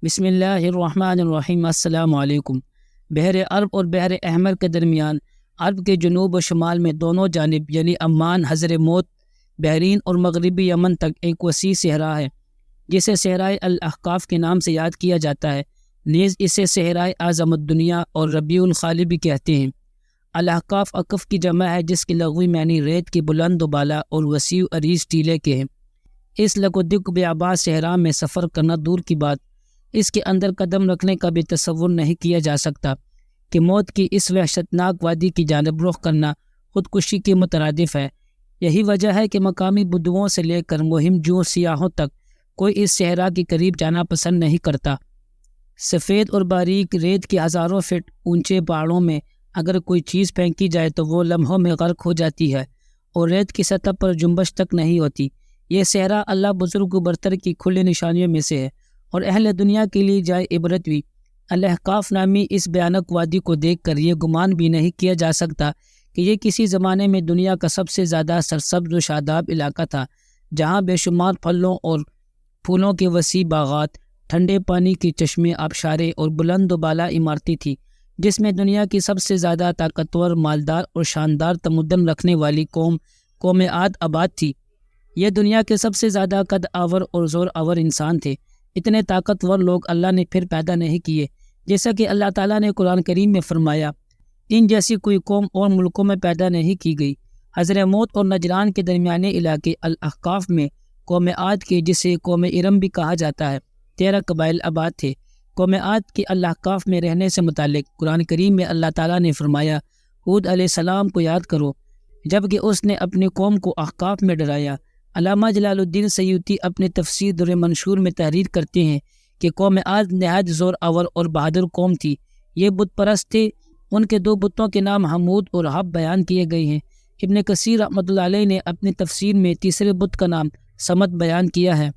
بسم اللہ الرحمن الرحیم۔ السلام علیکم۔ بحر عرب اور بحر احمر کے درمیان عرب کے جنوب و شمال میں دونوں جانب یعنی عمان، حضرموت، بحرین اور مغربی یمن تک ایک وسیع صحرا ہے جسے صحرائے الاحقاف کے نام سے یاد کیا جاتا ہے۔ نیز اسے صحرائے اعظم الدنیا اور ربیع الخالی بھی کہتے ہیں۔ الاحقاف اقف کی جمع ہے جس کی لغوی معنی ریت کی بلند و بالا اور وسیع و عریض ٹیلے کے ہیں۔ اس لگ و دگ بیاباں صحرا میں سفر کرنا دور کی بات، اس کے اندر قدم رکھنے کا بھی تصور نہیں کیا جا سکتا کہ موت کی اس وحشتناک وادی کی جانب رخ کرنا خودکشی کے مترادف ہے۔ یہی وجہ ہے کہ مقامی بدوؤں سے لے کر مہم جو سیاحوں تک کوئی اس صحرا کے قریب جانا پسند نہیں کرتا۔ سفید اور باریک ریت کے ہزاروں فٹ اونچے پہاڑوں میں اگر کوئی چیز پھینکی جائے تو وہ لمحوں میں غرق ہو جاتی ہے اور ریت کی سطح پر جنبش تک نہیں ہوتی۔ یہ صحرا اللہ بزرگ و برتر کی کھلی نشانیوں میں سے ہے اور اہل دنیا کے لیے جائے عبرت بھی۔ الاحقاف نامی اس بھیانک وادی کو دیکھ کر یہ گمان بھی نہیں کیا جا سکتا کہ یہ کسی زمانے میں دنیا کا سب سے زیادہ سرسبز و شاداب علاقہ تھا، جہاں بے شمار پھلوں اور پھولوں کے وسیع باغات، ٹھنڈے پانی کی چشمے، آبشاریں اور بلند و بالا عمارتیں تھیں، جس میں دنیا کی سب سے زیادہ طاقتور، مالدار اور شاندار تمدن رکھنے والی قوم عاد آباد تھی۔ یہ دنیا کے سب سے زیادہ قد آور اور زور آور انسان تھے۔ اتنے طاقتور لوگ اللہ نے پھر پیدا نہیں کیے، جیسا کہ اللہ تعالیٰ نے قرآن کریم میں فرمایا، ان جیسی کوئی قوم اور ملکوں میں پیدا نہیں کی گئی۔ حضرموت اور نجران کے درمیانے علاقے الاحقاف میں قوم عاد کے، جسے قوم ارم بھی کہا جاتا ہے، 13 قبائل آباد تھے۔ قوم عاد کے الاحقاف میں رہنے سے متعلق قرآن کریم میں اللہ تعالیٰ نے فرمایا، ہود علیہ السلام کو یاد کرو جبکہ اس نے اپنی قوم کو احقاف میں ڈرایا۔ علامہ جلال الدین سیوطی اپنی تفسیر در منشور میں تحریر کرتے ہیں کہ قوم عاد نہایت زور آور اور بہادر قوم تھی۔ یہ بت پرست تھے۔ ان کے 2 بتوں کے نام حمود اور حب بیان کیے گئے ہیں۔ ابن کثیر رحمۃ اللہ علیہ نے اپنی تفسیر میں تیسرے بت کا نام صمد بیان کیا ہے۔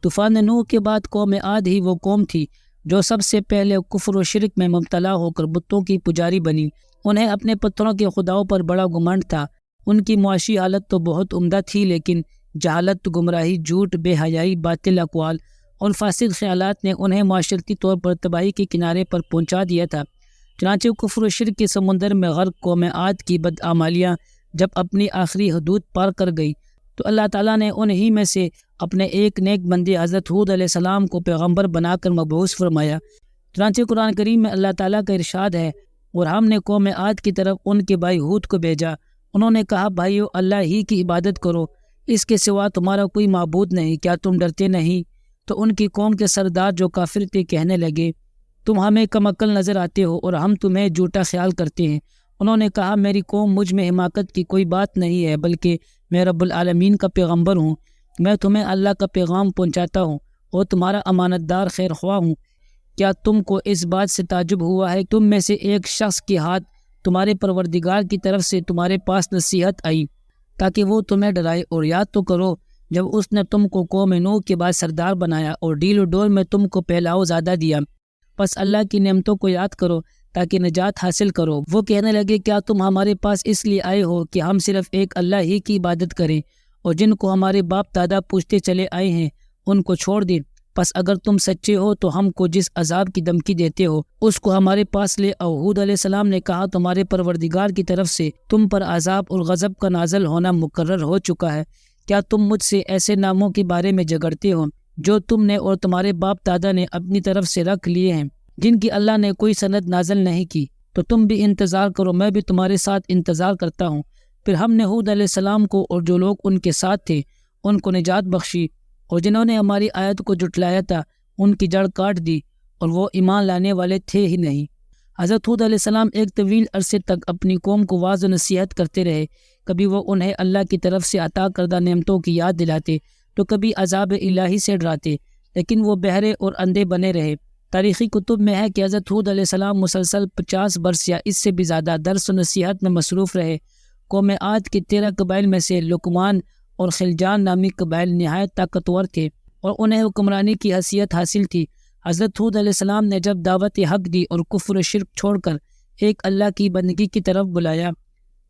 طوفان نوح کے بعد قوم عاد ہی وہ قوم تھی جو سب سے پہلے کفر و شرک میں مبتلا ہو کر بتوں کی پجاری بنی۔ انہیں اپنے پتھروں کے خداؤں پر بڑا گمنڈ تھا۔ ان کی معاشی حالت تو بہت عمدہ تھی، لیکن جہالت، گمراہی، جھوٹ، بے حیائی، باطل اقوال اور فاسد خیالات نے انہیں معاشرتی طور پر تباہی کے کنارے پر پہنچا دیا تھا۔ چنانچہ کفر و شرک کے سمندر میں غرق قوم عاد کی بدعمالیاں جب اپنی آخری حدود پار کر گئی تو اللہ تعالیٰ نے انہی میں سے اپنے ایک نیک بندے حضرت ہود علیہ السلام کو پیغمبر بنا کر مبعوث فرمایا۔ چنانچہ قرآن کریم میں اللہ تعالیٰ کا ارشاد ہے، اور ہم نے قوم عاد کی طرف ان کے بھائی ہود کو بھیجا۔ انہوں نے کہا، بھائیو، اللہ ہی کی عبادت کرو، اس کے سوا تمہارا کوئی معبود نہیں، کیا تم ڈرتے نہیں؟ تو ان کی قوم کے سردار جو کافر تھے کہنے لگے، تم ہمیں کم عقل نظر آتے ہو اور ہم تمہیں جھوٹا خیال کرتے ہیں۔ انہوں نے کہا، میری قوم مجھ میں حماقت کی کوئی بات نہیں ہے، بلکہ میں رب العالمین کا پیغمبر ہوں۔ میں تمہیں اللہ کا پیغام پہنچاتا ہوں اور تمہارا امانت دار خیر خواہ ہوں۔ کیا تم کو اس بات سے تعجب ہوا ہے تم میں سے ایک شخص کے ہاتھ تمہارے پروردگار کی طرف سے تمہارے پاس نصیحت آئی تاکہ وہ تمہیں ڈرائے؟ اور یاد تو کرو جب اس نے تم کو قوم نوح کے بعد سردار بنایا اور ڈیل و ڈول میں تم کو پہلاؤ زیادہ دیا۔ پس اللہ کی نعمتوں کو یاد کرو تاکہ نجات حاصل کرو۔ وہ کہنے لگے، کیا تم ہمارے پاس اس لیے آئے ہو کہ ہم صرف ایک اللہ ہی کی عبادت کریں اور جن کو ہمارے باپ دادا پوچھتے چلے آئے ہیں ان کو چھوڑ دیں؟ پس اگر تم سچے ہو تو ہم کو جس عذاب کی دھمکی دیتے ہو اس کو ہمارے پاس لے آؤ۔ ہود علیہ السلام نے کہا، تمہارے پروردگار کی طرف سے تم پر عذاب اور غضب کا نازل ہونا مقرر ہو چکا ہے۔ کیا تم مجھ سے ایسے ناموں کے بارے میں جھگڑتے ہو جو تم نے اور تمہارے باپ دادا نے اپنی طرف سے رکھ لیے ہیں، جن کی اللہ نے کوئی سند نازل نہیں کی؟ تو تم بھی انتظار کرو، میں بھی تمہارے ساتھ انتظار کرتا ہوں۔ پھر ہم نے ہود علیہ السلام کو اور جو لوگ ان کے ساتھ تھے ان کو نجات بخشی، اور جنہوں نے ہماری آیت کو جھٹلایا تھا ان کی جڑ کاٹ دی اور وہ ایمان لانے والے تھے ہی نہیں۔ حضرت ہود علیہ السلام ایک طویل عرصے تک اپنی قوم کو واعظ و نصیحت کرتے رہے۔ کبھی وہ انہیں اللہ کی طرف سے عطا کردہ نعمتوں کی یاد دلاتے تو کبھی عذاب الہی سے ڈراتے، لیکن وہ بہرے اور اندھے بنے رہے۔ تاریخی کتب میں ہے کہ حضرت ہود علیہ السلام مسلسل 50 برس یا اس سے بھی زیادہ درس و نصیحت میں مصروف رہے۔ قوم عاد کے 13 قبائل میں سے لقمان اور خلجان نامی قبائل نہایت طاقتور تھے اور انہیں حکمرانی کی حیثیت حاصل تھی۔ حضرت ہود علیہ السلام نے جب دعوت حق دی اور کفر و شرک چھوڑ کر ایک اللہ کی بندگی کی طرف بلایا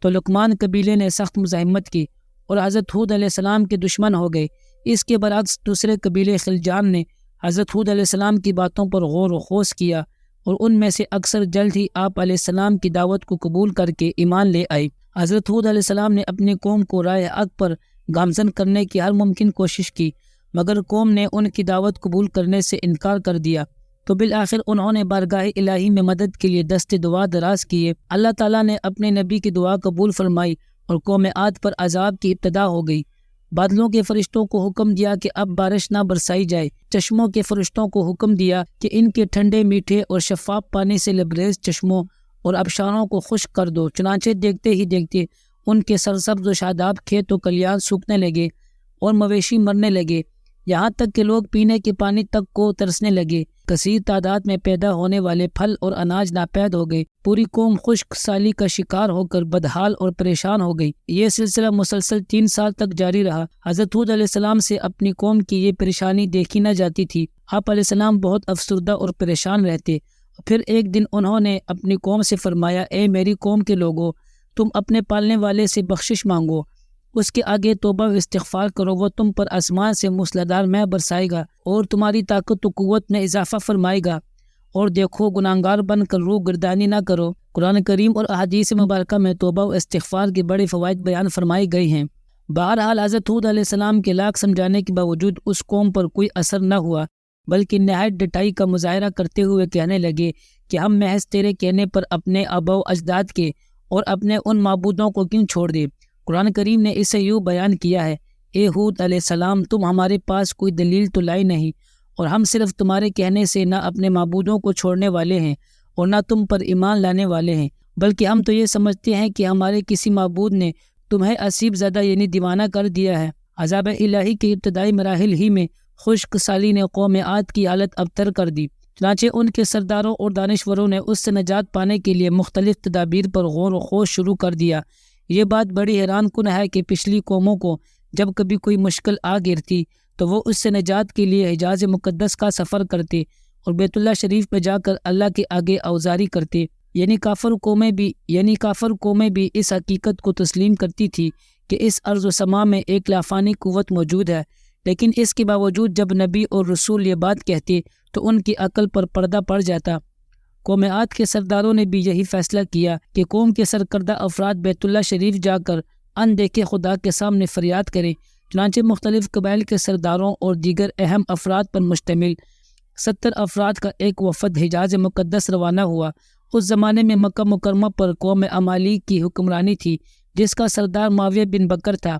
تو لقمان قبیلے نے سخت مزاحمت کی اور حضرت ہود علیہ السلام کے دشمن ہو گئے۔ اس کے برعکس دوسرے قبیلے خلجان نے حضرت ہود علیہ السلام کی باتوں پر غور و خوض کیا اور ان میں سے اکثر جلد ہی آپ علیہ السلام کی دعوت کو قبول کر کے ایمان لے آئے۔ حضرت ہود علیہ السلام نے اپنی قوم کو راہ حق پر گامزن کرنے کی ہر ممکن کوشش کی، مگر قوم نے ان کی دعوت قبول کرنے سے انکار کر دیا، تو بالآخر انہوں نے بارگاہ الہی میں مدد کے لیے دست دعا دراز کیے۔ اللہ تعالیٰ نے اپنے نبی کی دعا قبول فرمائی اور قوم عاد پر عذاب کی ابتدا ہو گئی۔ بادلوں کے فرشتوں کو حکم دیا کہ اب بارش نہ برسائی جائے، چشموں کے فرشتوں کو حکم دیا کہ ان کے ٹھنڈے میٹھے اور شفاف پانی سے لبریز چشموں اور آبشاروں کو خشک کر دو۔ چنانچہ دیکھتے ہی دیکھتے ان کے سرسبز و شاداب کھیت و کلیان سوکھنے لگے اور مویشی مرنے لگے، یہاں تک کہ لوگ پینے کے پانی تک کو ترسنے لگے۔ کثیر تعداد میں پیدا ہونے والے پھل اور اناج ناپید ہو گئے۔ پوری قوم خشک سالی کا شکار ہو کر بدحال اور پریشان ہو گئی۔ یہ سلسلہ مسلسل 3 سال تک جاری رہا۔ حضرت ہود علیہ السلام سے اپنی قوم کی یہ پریشانی دیکھی نہ جاتی تھی۔ آپ علیہ السلام بہت افسردہ اور پریشان رہتے۔ پھر ایک دن انہوں نے اپنی قوم سے فرمایا، اے میری قوم کے لوگو، تم اپنے پالنے والے سے بخشش مانگو، اس کے آگے توبہ و استغفار کرو، وہ تم پر آسمان سے موسلادھار مے برسائے گا اور تمہاری طاقت و قوت میں اضافہ فرمائے گا، اور دیکھو گناہگار بن کر روح گردانی نہ کرو۔ قرآن کریم اور احادیث مبارکہ میں توبہ و استغفار کے بڑے فوائد بیان فرمائے گئے ہیں۔ بہرحال حضرت ہود علیہ السلام کے لاکھ سمجھانے کے باوجود اس قوم پر کوئی اثر نہ ہوا، بلکہ نہایت ڈٹائی کا مظاہرہ کرتے ہوئے کہنے لگے کہ ہم محض تیرے کہنے پر اپنے آباء و اجداد کے اور اپنے ان معبودوں کو کیوں چھوڑ دے۔ قرآن کریم نے اسے یوں بیان کیا ہے، اے ہود علیہ السلام، تم ہمارے پاس کوئی دلیل تو لائے نہیں، اور ہم صرف تمہارے کہنے سے نہ اپنے معبودوں کو چھوڑنے والے ہیں اور نہ تم پر ایمان لانے والے ہیں، بلکہ ہم تو یہ سمجھتے ہیں کہ ہمارے کسی معبود نے تمہیں اسیب زدہ یعنی دیوانہ کر دیا ہے۔ عذاب الہی کے ابتدائی مراحل ہی میں خشک سالی نے قوم عاد کی حالت ابتر کر دی، چنانچہ ان کے سرداروں اور دانشوروں نے اس سے نجات پانے کے لیے مختلف تدابیر پر غور و خوض شروع کر دیا۔ یہ بات بڑی حیران کن ہے کہ پچھلی قوموں کو جب کبھی کوئی مشکل آ گرتی تو وہ اس سے نجات کے لیے حجاز مقدس کا سفر کرتے اور بیت اللہ شریف پہ جا کر اللہ کے آگے اوزاری کرتے، یعنی کافر قومیں بھی اس حقیقت کو تسلیم کرتی تھی کہ اس ارض و سما میں ایک لافانی قوت موجود ہے، لیکن اس کے باوجود جب نبی اور رسول یہ بات کہتے تو ان کی عقل پر پردہ پڑ جاتا۔ قوم عاد کے سرداروں نے بھی یہی فیصلہ کیا کہ قوم کے سرکردہ افراد بیت اللہ شریف جا کر ان دیکھے خدا کے سامنے فریاد کریں۔ چنانچہ مختلف قبائل کے سرداروں اور دیگر اہم افراد پر مشتمل 70 افراد کا ایک وفد حجاز مقدس روانہ ہوا۔ اس زمانے میں مکہ مکرمہ پر قوم عمالیق کی حکمرانی تھی، جس کا سردار معاویہ بن بکر تھا،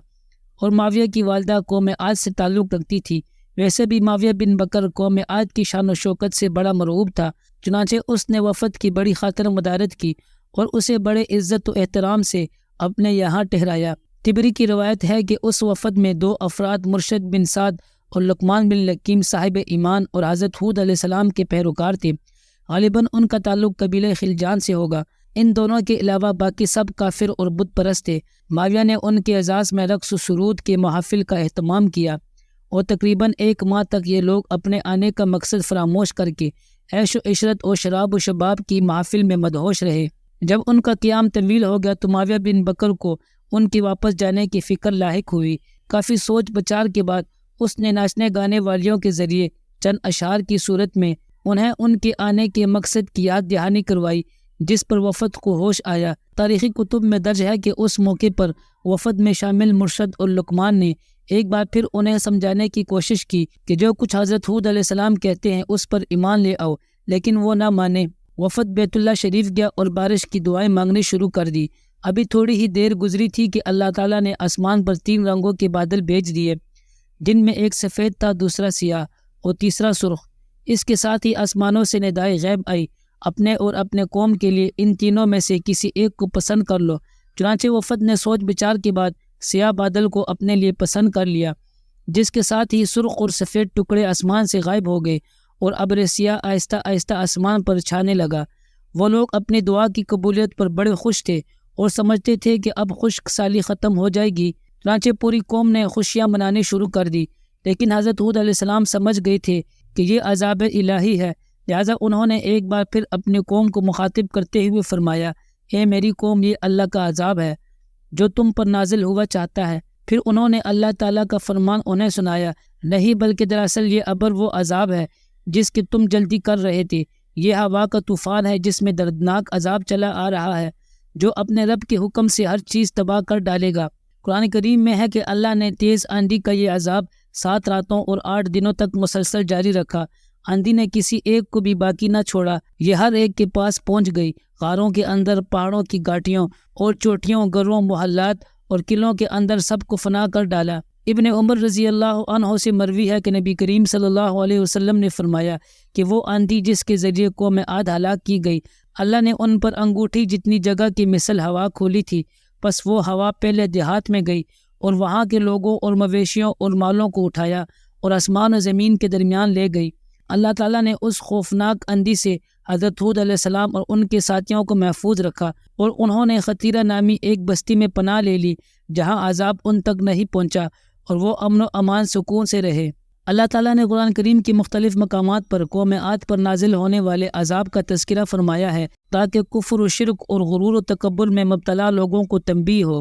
اور معاویہ کی والدہ قوم عاد سے تعلق رکھتی تھی۔ ویسے بھی معاویہ بن بکر قوم عاد کی شان و شوکت سے بڑا مرعوب تھا، چنانچہ اس نے وفد کی بڑی خاطر مدارت کی اور اسے بڑے عزت و احترام سے اپنے یہاں ٹھہرایا۔ طبری کی روایت ہے کہ اس وفد میں 2 افراد مرشد بن سعد اور لقمان بن لکیم صاحب ایمان اور حضرت ہود علیہ السلام کے پیروکار تھے۔ غالباً ان کا تعلق قبیلہ خلجان سے ہوگا۔ ان دونوں کے علاوہ باقی سب کافر اور بت پرست تھے۔ معاویہ نے ان کے اعزاز میں رقص و سرود کے محافل کا اہتمام کیا اور تقریباً 1 ماہ تک یہ لوگ اپنے آنے کا مقصد فراموش کر کے عیش و عشرت اور شراب و شباب کی محافل میں مدہوش رہے۔ جب ان کا قیام طویل ہو گیا تو معاویہ بن بکر کو ان کے واپس جانے کی فکر لاحق ہوئی۔ کافی سوچ بچار کے بعد اس نے ناچنے گانے والیوں کے ذریعے چند اشعار کی صورت میں انہیں ان کے آنے کے مقصد کی یاد دہانی کروائی، جس پر وفد کو ہوش آیا۔ تاریخی کتب میں درج ہے کہ اس موقع پر وفد میں شامل مرشد اور لقمان نے ایک بار پھر انہیں سمجھانے کی کوشش کی کہ جو کچھ حضرت ہود علیہ السلام کہتے ہیں اس پر ایمان لے آؤ، لیکن وہ نہ مانے۔ وفد بیت اللہ شریف گیا اور بارش کی دعائیں مانگنی شروع کر دی۔ ابھی تھوڑی ہی دیر گزری تھی کہ اللہ تعالیٰ نے آسمان پر 3 رنگوں کے بادل بھیج دیے، جن میں ایک سفید تھا، دوسرا سیاہ اور تیسرا سرخ۔ اس کے ساتھ ہی آسمانوں سے ندائے غیب آئی، اپنے اور اپنے قوم کے لیے ان تینوں میں سے کسی ایک کو پسند کر لو۔ چنانچہ وفد نے سوچ بچار کے بعد سیاہ بادل کو اپنے لیے پسند کر لیا، جس کے ساتھ ہی سرخ اور سفید ٹکڑے آسمان سے غائب ہو گئے اور ابر سیاہ آہستہ آہستہ آسمان پر چھانے لگا۔ وہ لوگ اپنی دعا کی قبولیت پر بڑے خوش تھے اور سمجھتے تھے کہ اب خشک سالی ختم ہو جائے گی، چنانچہ پوری قوم نے خوشیاں منانی شروع کر دی۔ لیکن حضرت ہود علیہ السلام سمجھ گئے تھے کہ یہ عذاب الہی ہے، لہٰذا انہوں نے ایک بار پھر اپنی قوم کو مخاطب کرتے ہوئے فرمایا، اے میری قوم، یہ اللہ کا عذاب ہے جو تم پر نازل ہوا چاہتا ہے۔ پھر انہوں نے اللہ تعالیٰ کا فرمان انہیں سنایا، نہیں بلکہ دراصل یہ ابر وہ عذاب ہے جس کی تم جلدی کر رہے تھے، یہ ہوا کا طوفان ہے جس میں دردناک عذاب چلا آ رہا ہے، جو اپنے رب کے حکم سے ہر چیز تباہ کر ڈالے گا۔ قرآن کریم میں ہے کہ اللہ نے تیز آندھی کا یہ عذاب 7 راتوں اور 8 دنوں تک مسلسل جاری رکھا۔ آندھی نے کسی ایک کو بھی باقی نہ چھوڑا، یہ ہر ایک کے پاس پہنچ گئی، غاروں کے اندر، پہاڑوں کی گھاٹیوں اور چوٹیوں، گروں، محلات اور قلعوں کے اندر سب کو فنا کر ڈالا۔ ابن عمر رضی اللہ عنہ سے مروی ہے کہ نبی کریم صلی اللہ علیہ وسلم نے فرمایا کہ وہ آندھی جس کے ذریعے قوم عاد ہلاک کی گئی، اللہ نے ان پر انگوٹھی جتنی جگہ کی مثل ہوا کھولی تھی، پس وہ ہوا پہلے دیہات میں گئی اور وہاں کے لوگوں اور مویشیوں اور مالوں کو اٹھایا اور آسمان و زمین کے درمیان لے گئی۔ اللہ تعالیٰ نے اس خوفناک آندھی سے حضرت ہود علیہ السلام اور ان کے ساتھیوں کو محفوظ رکھا، اور انہوں نے خطیرہ نامی ایک بستی میں پناہ لے لی جہاں عذاب ان تک نہیں پہنچا، اور وہ امن و امان سکون سے رہے۔ اللہ تعالیٰ نے قرآن کریم کی مختلف مقامات پر قوم عاد پر نازل ہونے والے عذاب کا تذکرہ فرمایا ہے تاکہ کفر و شرک اور غرور و تکبر میں مبتلا لوگوں کو تنبیہ ہو۔